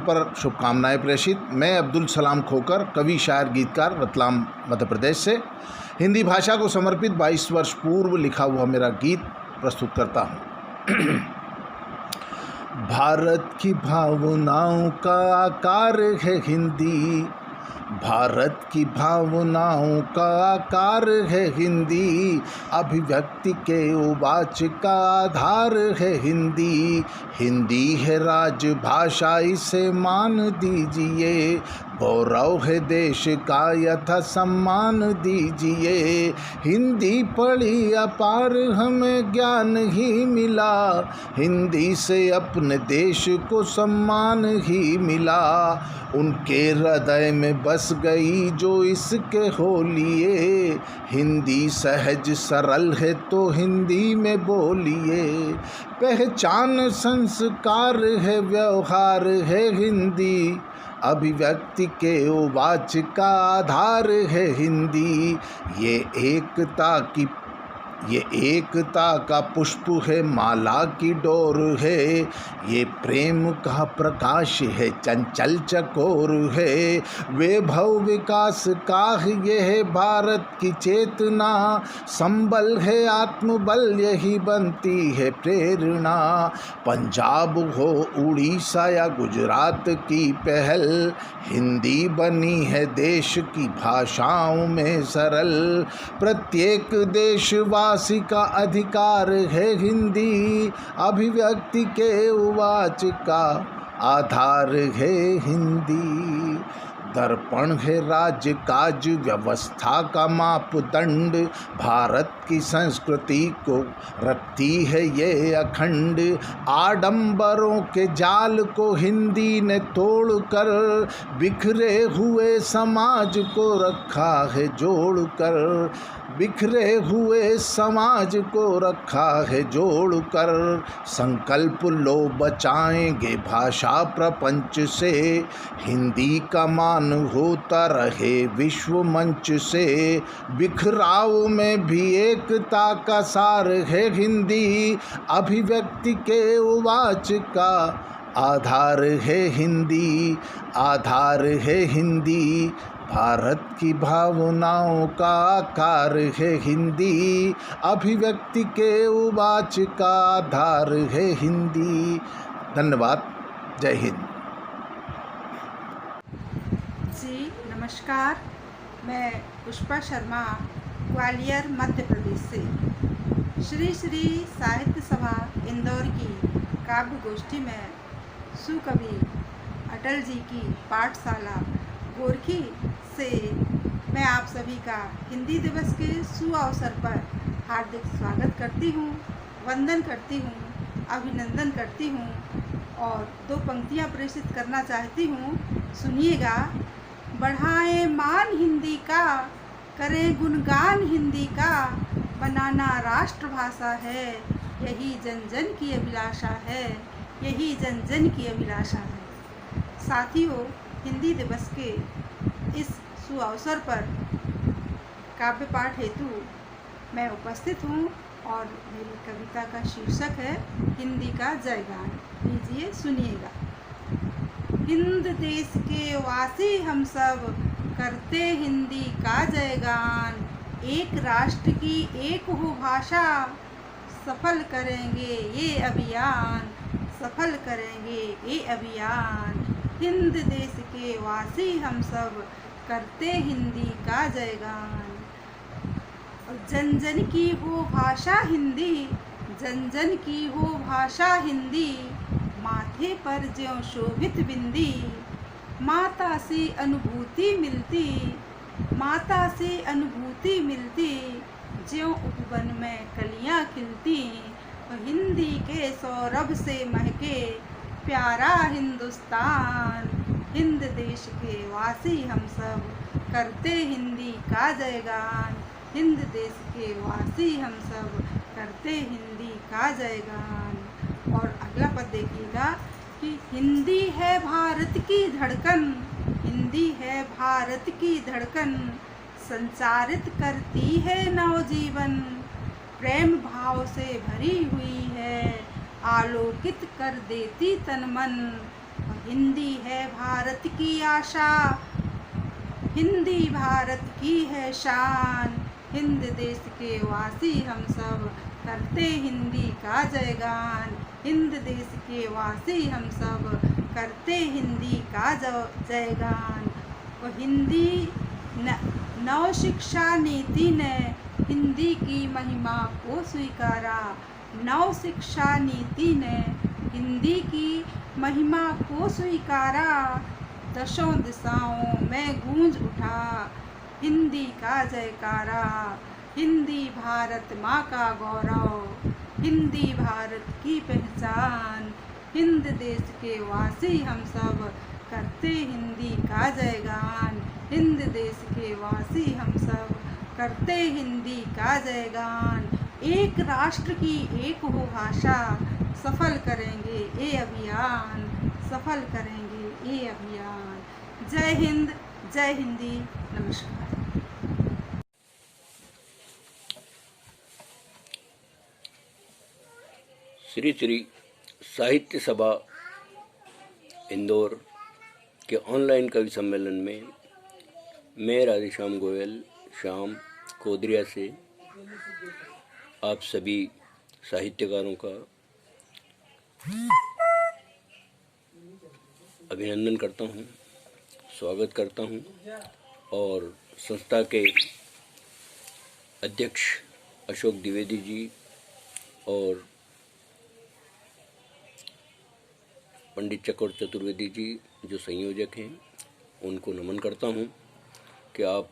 पर शुभकामनाएं प्रेषित। मैं अब्दुल सलाम खोकर, कवि, शायर, गीतकार, रतलाम मध्य प्रदेश से हिंदी भाषा को समर्पित 22 वर्ष पूर्व लिखा हुआ मेरा गीत प्रस्तुत करता हूँ। भारत की भावनाओं का आकार है हिंदी, भारत की भावनाओं का आकार है हिंदी, अभिव्यक्ति के उवाच का आधार है हिंदी। हिंदी है राजभाषा, इसे मान दीजिए, गौरव है देश का यथा सम्मान दीजिए। हिंदी पढ़ी अपार हमें ज्ञान ही मिला, हिंदी से अपने देश को सम्मान ही मिला। उनके हृदय में बस गई जो इसके हो लिए, हिंदी सहज सरल है तो हिंदी में बोलिए। पहचान संस्कार है, व्यवहार है हिंदी, अभिव्यक्ति के उवाच का आधार है हिंदी। ये एकता का पुष्प है, माला की डोर है, ये प्रेम का प्रकाश है, चंचल चकोर है। वैभव विकास का ये है भारत की चेतना, संबल है आत्मबल, यही बनती है प्रेरणा। पंजाब हो उड़ीसा या गुजरात की पहल, हिंदी बनी है देश की भाषाओं में सरल। प्रत्येक देशवासी का अधिकार है हिंदी, अभिव्यक्ति के उवाच का आधार है हिंदी। दर्पण है राज्य काज व्यवस्था का मापदंड, भारत की संस्कृति को रखती है ये अखंड। आडंबरों के जाल को हिंदी ने तोड़कर, बिखरे हुए समाज को रखा है जोड़कर, बिखरे हुए समाज को रखा है जोड़कर। संकल्प लो बचाएंगे भाषा प्रपंच से, हिंदी का मान होता रहे विश्व मंच से। बिखराव में भी एकता का सार है हिंदी, अभिव्यक्ति के उवाच का आधार है हिंदी, आधार है हिंदी। भारत की भावनाओं का आकार है हिंदी, अभिव्यक्ति के उवाच का आधार है हिंदी। धन्यवाद। जय हिंद। जी नमस्कार, मैं पुष्पा शर्मा ग्वालियर मध्य प्रदेश से श्री श्री साहित्य सभा इंदौर की काव्य गोष्ठी में सुकवि अटल जी की पाठशाला गोरखी से मैं आप सभी का हिंदी दिवस के सुअवसर पर हार्दिक स्वागत करती हूँ, वंदन करती हूँ, अभिनंदन करती हूँ और दो पंक्तियाँ प्रेषित करना चाहती हूँ। सुनिएगा। बढ़ाएं मान हिंदी का, करें गुणगान हिंदी का, बनाना राष्ट्रभाषा है, यही जन जन की अभिलाषा है, यही जन जन की अभिलाषा है। साथियों, हिंदी दिवस के इस सुअवसर पर काव्य पाठ हेतु मैं उपस्थित हूँ और मेरी कविता का शीर्षक है हिंदी का जयगान। लीजिए सुनिएगा। हिंद देश के वासी हम सब करते हिंदी का जयगान, एक राष्ट्र की एक हो भाषा, सफल करेंगे ये अभियान, सफल करेंगे ये अभियान। हिंद देश के वासी हम सब करते हिंदी का जयगान। और जन जन की हो भाषा हिंदी, जन जन की हो भाषा हिंदी, माथे पर ज्यों शोभित बिंदी, माता से अनुभूति मिलती, माता से अनुभूति मिलती, ज्यों उपवन में कलियां खिलती। हिंदी के सौरभ से महके प्यारा हिंदुस्तान, हिंद देश के वासी हम सब करते हिंदी का जयगान, हिंद देश के वासी हम सब करते हिंदी का जयगान। और अगला पद देखिएगा कि हिंदी है भारत की धड़कन, हिंदी है भारत की धड़कन, संचारित करती है नवजीवन, प्रेम भाव से भरी हुई है, आलोकित कर देती तन मन। हिंदी है भारत की आशा, हिंदी भारत की है शान। हिंद देश के वासी हम सब करते हिंदी का जयगान। हिंद देश के वासी हम सब करते हिंदी का जयगान। और हिंदी नव शिक्षा नीति ने हिंदी की महिमा को स्वीकारा। नव शिक्षा नीति ने हिंदी की महिमा को स्वीकारा। दशों दिशाओं में गूंज उठा हिंदी का जयकारा। हिंदी भारत माँ का गौरव, हिंदी भारत की पहचान। हिंद देश के वासी हम सब करते हिंदी का जयगान। हिंद देश के वासी हम सब करते हिंदी का जयगान। एक राष्ट्र की एक हो भाषा, सफल करेंगे ये अभियान, सफल करेंगे ये अभियान। जय हिंद, जय हिंदी, नमस्कार। श्री श्री साहित्य सभा इंदौर के ऑनलाइन कवि सम्मेलन में मैं राधेश्याम गोयल श्याम कोदरिया से आप सभी साहित्यकारों का अभिनंदन करता हूं, स्वागत करता हूं और संस्था के अध्यक्ष अशोक द्विवेदी जी और पंडित चकोर चतुर्वेदी जी जो संयोजक हैं उनको नमन करता हूं कि आप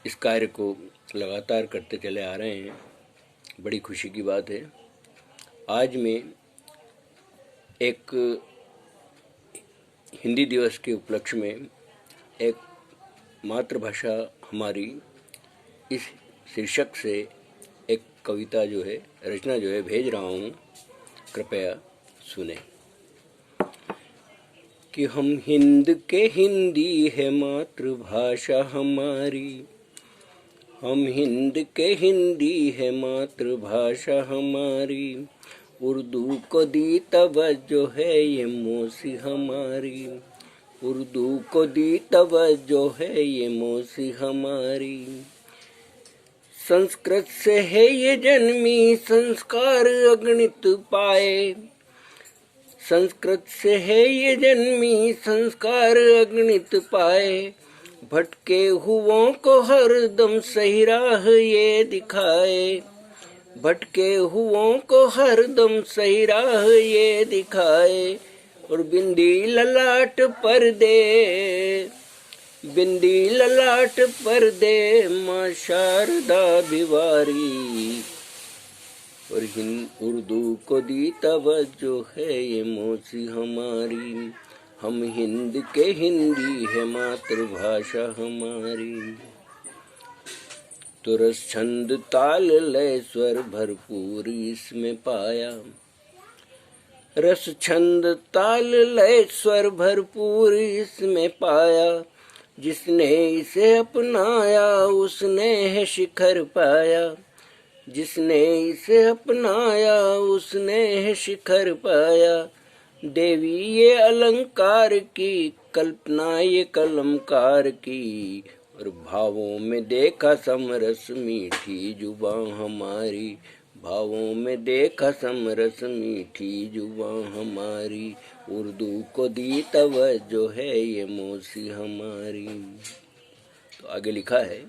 इस कार्य को लगातार करते चले आ रहे हैं। बड़ी खुशी की बात है। आज मैं एक हिंदी दिवस के उपलक्ष्य में एक मातृभाषा हमारी इस शीर्षक से एक कविता जो है, रचना जो है भेज रहा हूँ, कृपया सुने। कि हम हिंद के हिंदी है मातृभाषा हमारी, हम हिंद के हिंदी है मातृभाषा हमारी। उर्दू को दी तवज्जो है ये मौसी हमारी, उर्दू को दी तवज्जो है ये मौसी हमारी। संस्कृत से है ये जन्मी संस्कार अगणित पाए, संस्कृत से है ये जन्मी संस्कार अगणित पाए। भटके हुओं को हरदम सही राह ये दिखाए, भटके हुओं को हरदम सही राह ये दिखाए। और बिंदी ललाट पर दे, बिंदी ललाट पर दे माँ शारदा भिवारी। और उर्दू को दी तवज्जो है ये मौसी हमारी, हम हिंद के हिंदी है मातृभाषा हमारी। तो रस छंद ताल लय स्वर भरपूर इसमें पाया, रस छंद ताल लय स्वर भरपूर इसमें पाया। जिसने इसे अपनाया उसने है शिखर पाया, जिसने इसे अपनाया उसने है शिखर पाया। देवी ये अलंकार की, कल्पना ये कलमकार की। और भावों में देखा समरस मीठी जुबां हमारी, भावों में देखा समरस मीठी जुबां हमारी। उर्दू को दी तवज्जो है ये मौसी हमारी। तो आगे लिखा है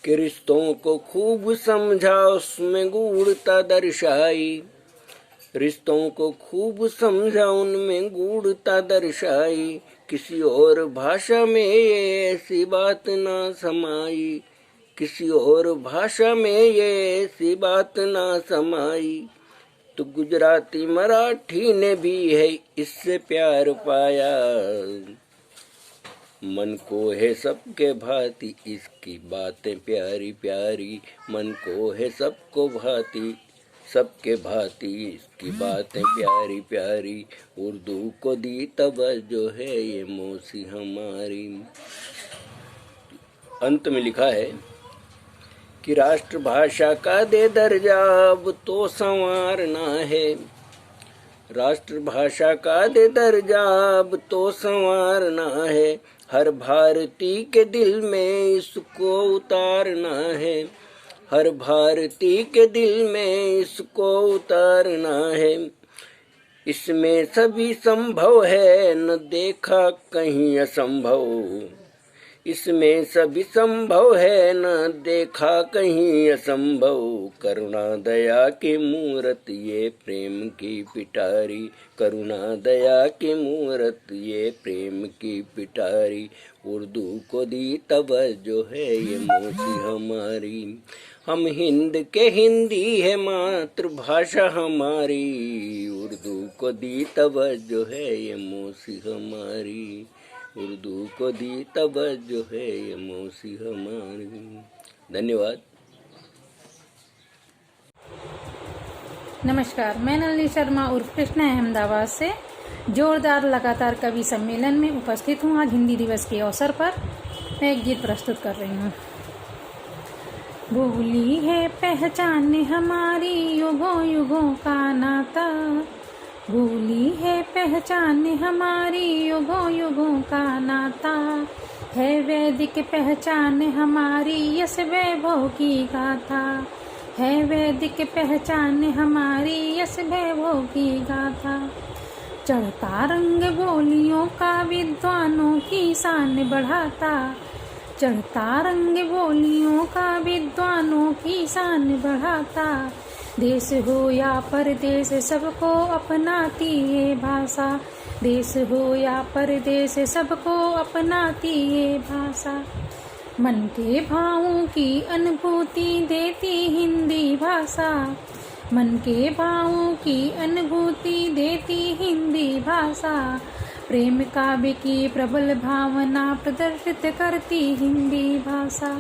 कि रिश्तों को खूब समझा उसमें गूढ़ता दर्शाई, रिश्तों को खूब समझा उनमें गूढ़ता दर्शाई। किसी और भाषा में ये ऐसी बात ना समाई, किसी और भाषा में ये ऐसी बात ना समाई। तो गुजराती मराठी ने भी है इससे प्यार पाया। मन को है सबके भांति इसकी बातें प्यारी प्यारी, मन को है सबको भांति सबके भांति इसकी बातें प्यारी प्यारी। उर्दू को दी तवज्जो है ये मौसी हमारी। अंत में लिखा है कि राष्ट्रभाषा का दे दर्जा अब तो संवारना है, राष्ट्रभाषा का दे दर्जा अब तो संवारना है, हर भारतीय के दिल में इसको उतारना है, हर भारतीय के दिल में इसको उतारना है। इसमें सभी संभव है, न देखा कहीं असंभव, इसमें सभी संभव है, न देखा कहीं असंभव। करुणा दया की मूरत ये प्रेम की पिटारी, करुणा दया की मूरत ये प्रेम की पिटारी। उर्दू को दी तवज्जो है ये मौसी हमारी, हम हिंद के हिंदी है मातृभाषा हमारी। उर्दू को दी तवज्जो है ये मौसी हमारी, उर्दू को दी तवज्जो है ये मौसी हमारी। धन्यवाद। नमस्कार, मैं नलिनी शर्मा उर्फ कृष्णा अहमदाबाद से जोरदार लगातार कवि सम्मेलन में उपस्थित हूँ। आज हिंदी दिवस के अवसर पर मैं एक गीत प्रस्तुत कर रही हूँ। बोली है पहचान हमारी युगों युगों का नाता, बोली है पहचान हमारी युगों युगों का नाता, है वैदिक पहचान हमारी यश वैभव की गाथा, है वैदिक पहचान हमारी यश वैभव की गाथा। चढ़ता रंग बोलियों का विद्वानों की शान बढ़ाता, चढ़ता रंग बोलियों का विद्वानों की शान बढ़ाता। देश हो या परदेश सबको अपनाती ये भाषा, देश हो या परदेश सबको अपनाती ये भाषा। मन के भावों की अनुभूति देती हिंदी भाषा, मन के भावों की अनुभूति देती हिंदी भाषा। प्रेम काव्य की प्रबल भावना प्रदर्शित करती हिंदी भाषा,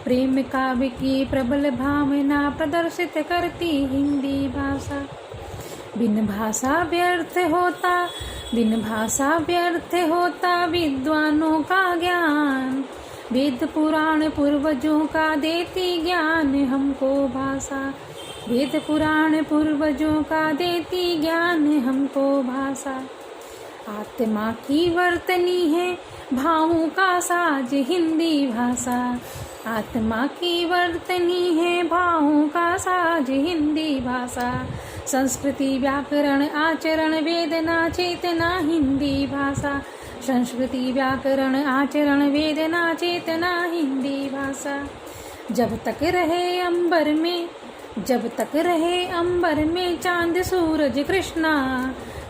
प्रेम काव्य की प्रबल भावना प्रदर्शित करती हिंदी भाषा। बिन भाषा व्यर्थ होता, बिन भाषा व्यर्थ होता विद्वानों का ज्ञान, वेद पुराण पूर्वजों का देती ज्ञान हमको भाषा, वेद पुराण पूर्वजों का देती ज्ञान हमको भाषा। आत्मा की वर्तनी है भावों का साज हिंदी भाषा, आत्मा की वर्तनी है भावों का साज हिंदी भाषा। संस्कृति व्याकरण आचरण वेदना चेतना हिंदी भाषा, संस्कृति व्याकरण आचरण वेदना चेतना हिंदी भाषा। जब तक रहे अंबर में, जब तक रहे अंबर में चांद सूरज कृष्णा,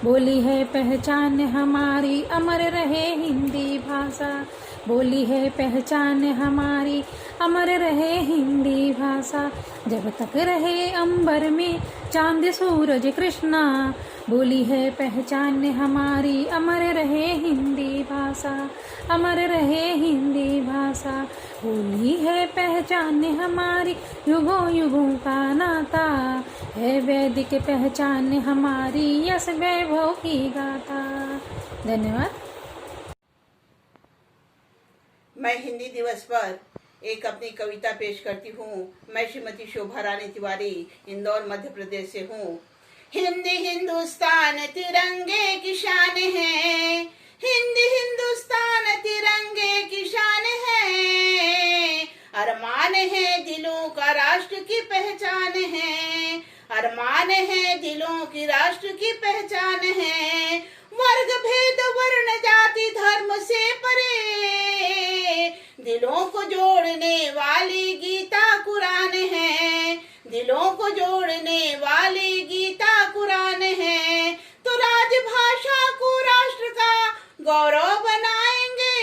बोली है पहचान हमारी अमर रहे हिंदी भाषा, बोली है पहचान हमारी अमर रहे हिंदी भाषा। जब तक रहे अंबर में चांद सूरज कृष्णा, बोली है पहचान हमारी अमर रहे हिंदी भाषा, अमर रहे हिंदी भाषा। बोली है पहचान हमारी युगों युगों का नाता, है वैदिक पहचान हमारी यश वैभव की गाथा। धन्यवाद। मैं हिंदी दिवस पर एक अपनी कविता पेश करती हूँ। मैं श्रीमती शोभा रानी तिवारी इंदौर मध्य प्रदेश से हूँ। हिंदी हिंदुस्तान तिरंगे की शान है, हिंदी हिंदुस्तान तिरंगे की शान है। अरमान है दिलों का राष्ट्र की पहचान है, अरमान है दिलों की राष्ट्र की पहचान है। वर्ग भेद वर्ण जाति धर्म से परे, दिलों को जोड़ने वाली गीता कुरान है, दिलों को जोड़ने वाली गीता कुरान है। तो राजभाषा को राष्ट्र का गौरव बनाएंगे,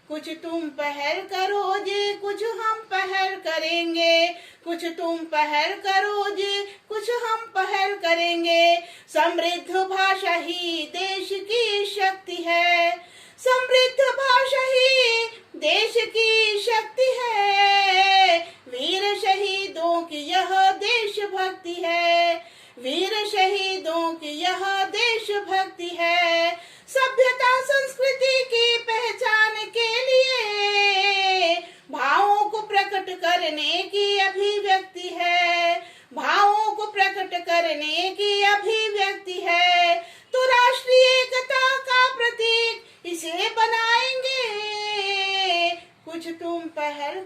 कुछ तुम पहल करो जी कुछ हम पहल करेंगे, कुछ तुम पहल करो जी कुछ हम पहल करेंगे। समृद्ध भाषा ही देश की शक्ति है, समृद्ध भाषा ही देश की शक्ति है। वीर शहीदों की यह देशभक्ति है, वीर शहीदों की यह देशभक्ति है। सभ्यता संस्कृति की पहचान के लिए भावों को प्रकट करने की अभिव्यक्ति है, भावों को प्रकट करने की अभिव्यक्ति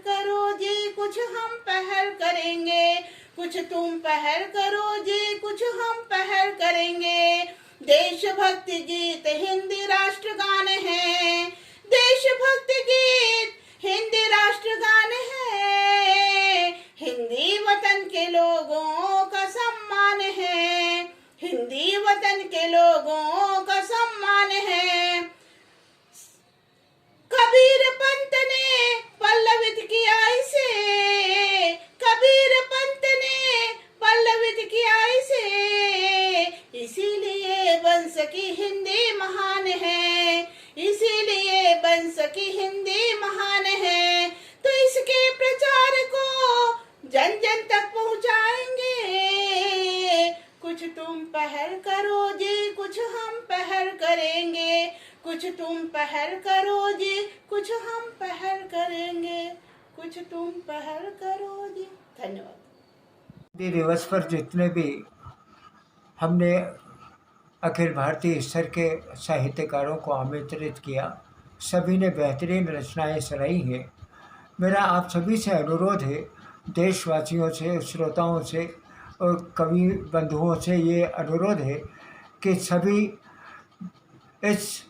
करो जी, कुछ हम पहल करेंगे। कुछ तुम पहल करो जी, कुछ हम पहल करेंगे। देशभक्ति गीत हिंदी राष्ट्रगान है, देशभक्ति गीत हिंदी राष्ट्रगान है। हिंदी वतन के लोगों का सम्मान है, हिंदी वतन के लोगों का सम्मान है। कबीर पंत ने पल्लवित किया इसे, कबीर पंत ने पल्लवित किया इसे, इसीलिए बन सकी हिंदी महान है, इसीलिए बन सकी हिंदी महान है। तो इसके प्रचार को जन जन तक पहुंचाएंगे। कुछ तुम पहल करो जी, कुछ हम पहल करेंगे। कुछ तुम पहल करो जी, कुछ हम पहल करेंगे। कुछ तुम पहल करो जी। धन्यवाद। हिंदी दिवस पर जितने भी हमने अखिल भारतीय स्तर के साहित्यकारों को आमंत्रित किया, सभी ने बेहतरीन रचनाएं सुनाई हैं। मेरा आप सभी से अनुरोध है, देशवासियों से, श्रोताओं से और कवि बंधुओं से ये अनुरोध है कि सभी इस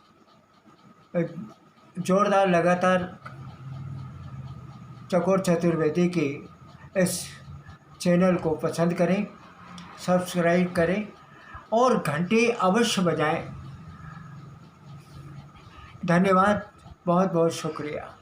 जोरदार लगातार चकोर चतुर्वेदी की इस चैनल को पसंद करें, सब्सक्राइब करें और घंटी अवश्य बजाएं। धन्यवाद, बहुत बहुत शुक्रिया।